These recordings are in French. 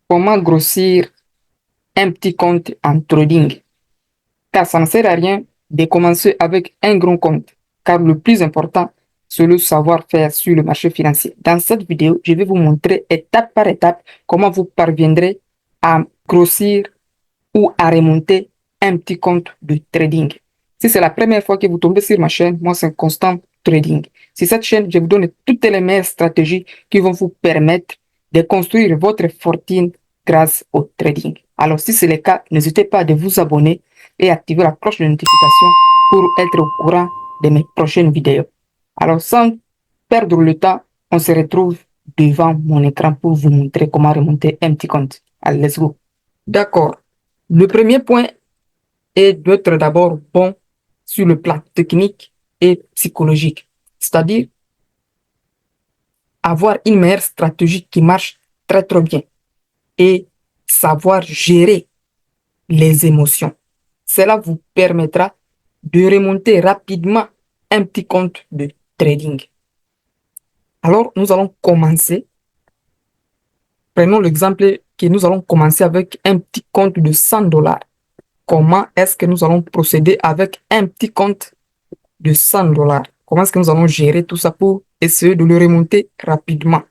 Comment grossir un petit compte en trading? Car ça ne sert à rien de commencer avec un grand compte, car le plus important, c'est le savoir-faire sur le marché financier. Dans cette vidéo, je vais vous montrer étape par étape comment vous parviendrez à grossir ou à remonter un petit compte de trading. Si c'est la première fois que vous tombez sur ma chaîne, moi c'est Constant Trading. Sur cette chaîne, je vous donne toutes les meilleures stratégies qui vont vous permettre de construire votre fortune grâce au trading. Alors si c'est le cas, n'hésitez pas à vous abonner et activer la cloche de notification pour être au courant de mes prochaines vidéos. Alors sans perdre le temps, on se retrouve devant mon écran pour vous montrer comment remonter un petit compte. Allez, let's go. D'accord. Le premier point est d'être d'abord bon sur le plan technique et psychologique, c'est-à-dire avoir une meilleure stratégie qui marche très très bien et savoir gérer les émotions. Cela vous permettra de remonter rapidement un petit compte de trading. Alors, nous allons commencer. Prenons l'exemple que nous allons commencer avec un petit compte de 100 dollars. Comment est-ce que nous allons procéder avec un petit compte de 100 dollars? Comment est-ce que nous allons gérer tout ça pour essayer de le remonter rapidement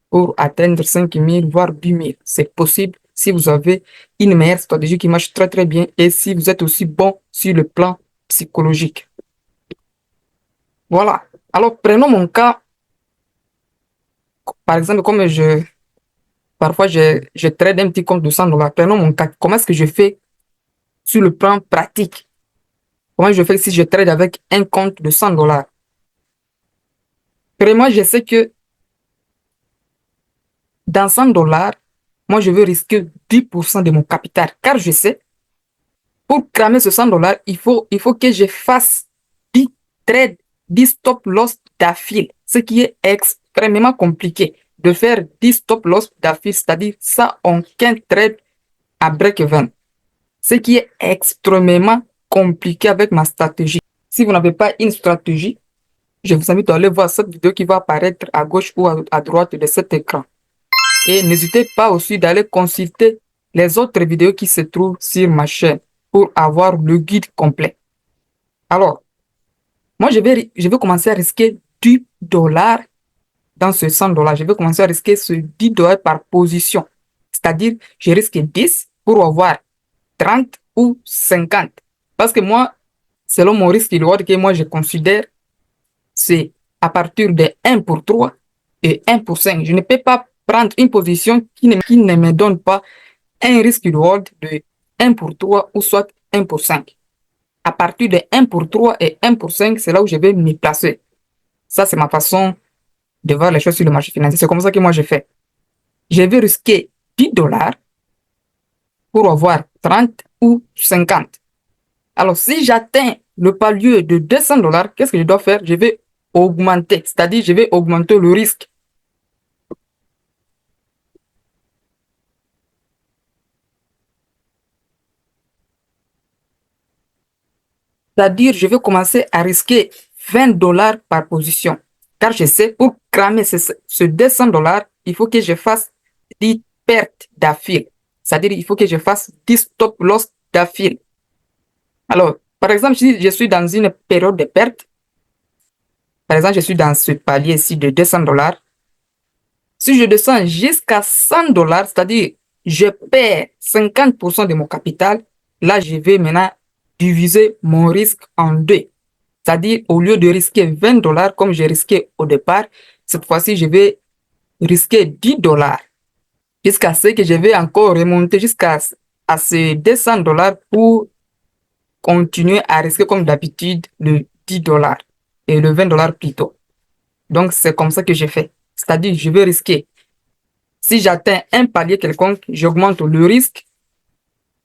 pour atteindre 5 000, voire 10 000? C'est possible si vous avez une meilleure stratégie qui marche très très bien et si vous êtes aussi bon sur le plan psychologique. Voilà. Alors, prenons mon cas. Par exemple, comme parfois je trade un petit compte de 100 dollars. Prenons mon cas. Comment est-ce que je fais sur le plan pratique? Comment je fais si je trade avec un compte de 100 dollars? Vraiment, je sais que dans 100 dollars, moi, je veux risquer 10% de mon capital. Car je sais, pour cramer ce 100 dollars, il faut que je fasse 10 trades, 10 stop loss d'affilée. Ce qui est extrêmement compliqué de faire 10 stop loss d'affilée, c'est-à-dire ça, aucun trade à break-even. Ce qui est extrêmement compliqué avec ma stratégie. Si vous n'avez pas une stratégie, je vous invite à aller voir cette vidéo qui va apparaître à gauche ou à droite de cet écran. Et n'hésitez pas aussi d'aller consulter les autres vidéos qui se trouvent sur ma chaîne pour avoir le guide complet. Alors, moi, je vais commencer à risquer 10 dollars dans ce 100 dollars. Je vais commencer à risquer ce 10 dollars par position. C'est-à-dire, je risque 10 pour avoir 30 ou 50. Parce que moi, selon mon risque reward que moi je considère, c'est à partir de 1 pour 3 et 1 pour 5. Je ne peux pas prendre une position qui ne me donne pas un risque reward de 1 pour 3 ou soit 1 pour 5. À partir de 1 pour 3 et 1 pour 5, c'est là où je vais me placer. Ça, c'est ma façon de voir les choses sur le marché financier. C'est comme ça que moi je fais. Je vais risquer 10 dollars pour avoir 30 ou 50. Alors, si j'atteins le palier de 200 dollars, qu'est-ce que je dois faire? Je vais augmenter, c'est-à-dire je vais augmenter le risque. C'est-à-dire je vais commencer à risquer 20 dollars par position. Car je sais, pour cramer ce 200 dollars, il faut que je fasse 10 pertes d'affilée. C'est-à-dire il faut que je fasse 10 stop loss d'affilée. Alors, par exemple, si je suis dans une période de perte, par exemple, je suis dans ce palier-ci de 200 dollars. Si je descends jusqu'à 100 dollars, c'est-à-dire je perds 50% de mon capital, là, je vais maintenant diviser mon risque en deux. C'est-à-dire, au lieu de risquer 20 dollars comme j'ai risqué au départ, cette fois-ci, je vais risquer 10 dollars jusqu'à ce que je vais encore remonter jusqu'à ces 200 dollars pour continuer à risquer comme d'habitude le 10 dollars et le 20 dollars plutôt. Donc, c'est comme ça que je fais. C'est-à-dire, je vais risquer. Si j'atteins un palier quelconque, j'augmente le risque.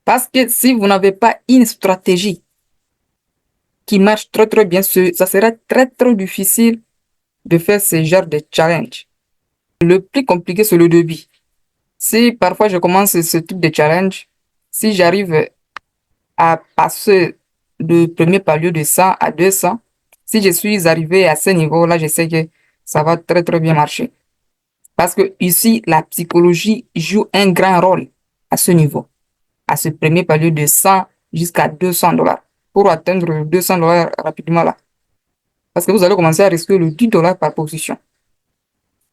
Parce que si vous n'avez pas une stratégie qui marche très très bien, ça sera très très difficile de faire ce genre de challenge. Le plus compliqué, c'est le début. Si parfois je commence ce type de challenge, si j'arrive à passer le premier palier de 100 à 200, si je suis arrivé à ce niveau-là, je sais que ça va très très bien marcher. Parce que ici, la psychologie joue un grand rôle à ce niveau, à ce premier palier de 100 jusqu'à 200 dollars pour atteindre 200 dollars rapidement là. Parce que vous allez commencer à risquer le 10 dollars par position.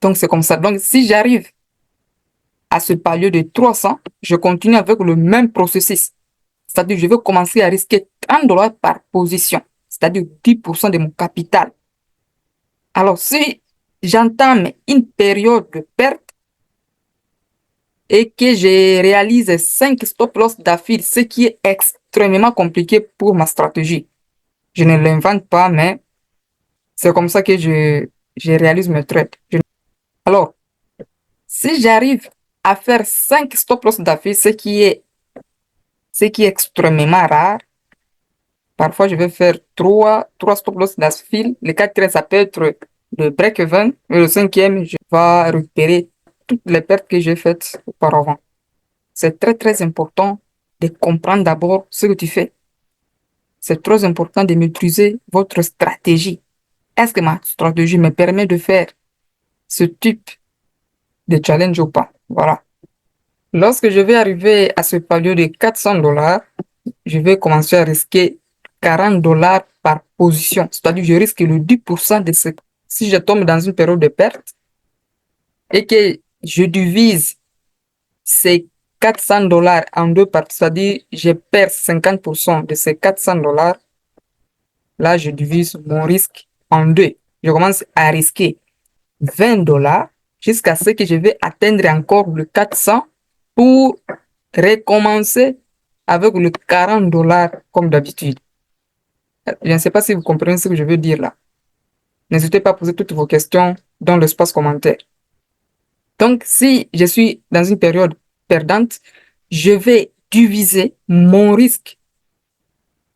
Donc, c'est comme ça. Donc, si j'arrive à ce palier de 300, je continue avec le même processus. C'est-à-dire, je vais commencer à risquer 30 dollars par position, c'est-à-dire 10% de mon capital. Alors, si j'entame une période de perte et que je réalise 5 stop-loss d'affilée, ce qui est extrêmement compliqué pour ma stratégie. Je ne l'invente pas, mais c'est comme ça que je réalise mes trades. Alors, si j'arrive à faire 5 stop-loss d'affilée, ce qui est extrêmement rare, parfois je vais faire 3 stop-loss d'affilée. Le quatrième, ça peut être le break-even. Et le cinquième, je vais récupérer toutes les pertes que j'ai faites auparavant. C'est très, très important de comprendre d'abord ce que tu fais. C'est très important de maîtriser votre stratégie. Est-ce que ma stratégie me permet de faire ce type de challenge ou pas? Voilà. Lorsque je vais arriver à ce palier de 400 dollars, je vais commencer à risquer 40 dollars par position. C'est-à-dire, je risque le 10% de ce. Si je tombe dans une période de perte et que je divise ces 400 dollars en deux parties, c'est-à-dire, je perds 50% de ces 400 dollars, là, je divise mon risque en deux. Je commence à risquer 20 dollars jusqu'à ce que je vais atteindre encore le 400 pour recommencer avec le 40 dollars comme d'habitude. Je ne sais pas si vous comprenez ce que je veux dire là. N'hésitez pas à poser toutes vos questions dans l'espace commentaire. Donc, si je suis dans une période perdante, je vais diviser mon risque.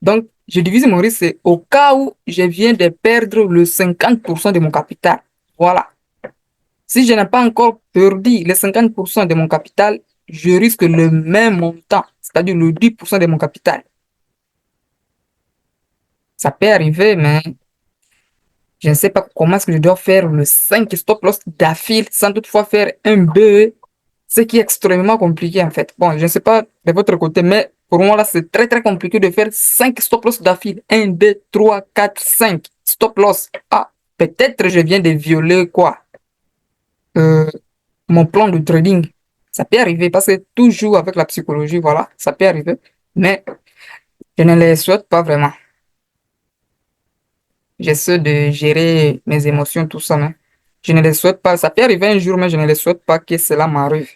Donc, je divise mon risque au cas où je viens de perdre le 50% de mon capital. Voilà. Si je n'ai pas encore perdu les 50% de mon capital, je risque le même montant, c'est-à-dire le 10% de mon capital. Ça peut arriver, mais je ne sais pas comment est-ce que je dois faire le 5 stop-loss d'affilée sans toutefois faire un BE, ce qui est extrêmement compliqué en fait. Bon, je ne sais pas de votre côté, mais pour moi là, c'est très très compliqué de faire 5 stop-loss d'affilée. 1, 2, 3, 4, 5 stop-loss. Ah, peut-être je viens de violer quoi? Euh, mon plan de trading. Ça peut arriver parce que toujours avec la psychologie, voilà, ça peut arriver. Mais je ne les souhaite pas vraiment. J'essaie de gérer mes émotions, tout ça, mais je ne les souhaite pas. Ça peut arriver un jour, mais je ne les souhaite pas que cela m'arrive.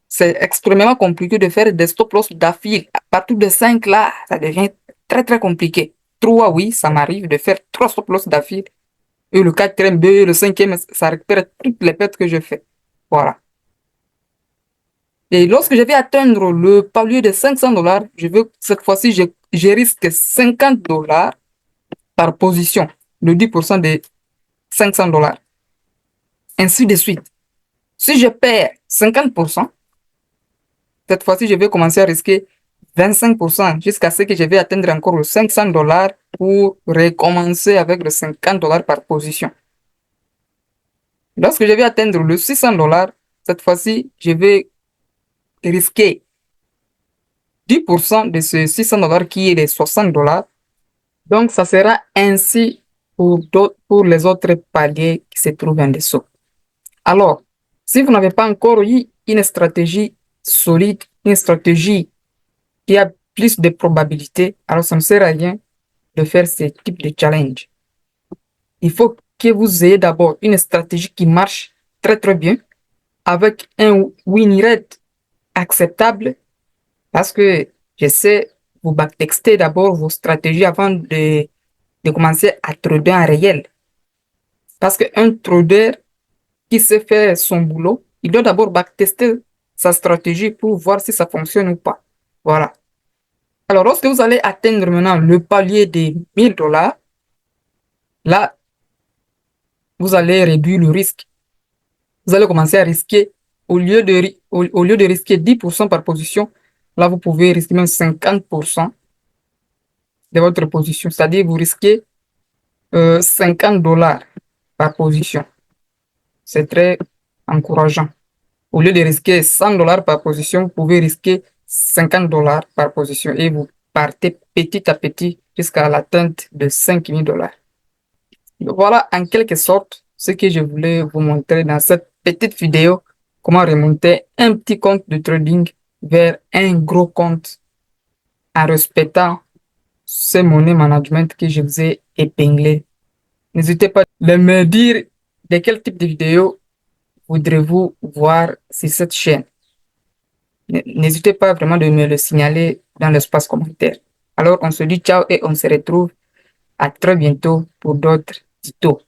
C'est extrêmement compliqué de faire des stop-loss d'affilée. À partir de 5 là, ça devient très très compliqué. 3, oui, ça m'arrive de faire 3 stop-loss d'affilée. Et le quatrième, B, le cinquième, ça récupère toutes les pertes que je fais. Voilà. Et lorsque je vais atteindre le palier de 500 dollars, cette fois-ci, je risque 50 dollars par position, le 10% de 500 dollars. Ainsi de suite. Si je perds 50%, cette fois-ci, je vais commencer à risquer 25% jusqu'à ce que je vais atteindre encore le 500 dollars pour recommencer avec le 50 dollars par position. Lorsque je vais atteindre le 600 dollars, cette fois-ci, je vais risquer 10% de ce 600 dollars qui est les 60 dollars. Donc, ça sera ainsi pour les autres paliers qui se trouvent en dessous. Alors, si vous n'avez pas encore eu une stratégie solide, une stratégie qui a plus de probabilités, alors ça ne sert à rien de faire ce type de challenge. Il faut que vous ayez d'abord une stratégie qui marche très très bien, avec un win rate acceptable, parce que je sais vous backtexter d'abord vos stratégies avant de commencer à trader en réel. Parce qu'un trader qui sait faire son boulot, il doit d'abord backtester sa stratégie pour voir si ça fonctionne ou pas. Voilà. Alors, lorsque vous allez atteindre maintenant le palier des 1000 dollars, là, vous allez réduire le risque. Vous allez commencer à risquer, au lieu de risquer 10% par position, là, vous pouvez risquer même 50% de votre position. C'est-à-dire, vous risquez 50 dollars par position. C'est très encourageant. Au lieu de risquer $100 par position, vous pouvez risquer $50 par position et vous partez petit à petit jusqu'à l'atteinte de $5000. Voilà en quelque sorte ce que je voulais vous montrer dans cette petite vidéo, comment remonter un petit compte de trading vers un gros compte en respectant ce money management que je vous ai épinglé. N'hésitez pas de me dire de quel type de vidéo voudrez-vous voir sur cette chaîne. N'hésitez pas vraiment de me le signaler dans l'espace commentaire. Alors, on se dit ciao et on se retrouve à très bientôt pour d'autres tutos.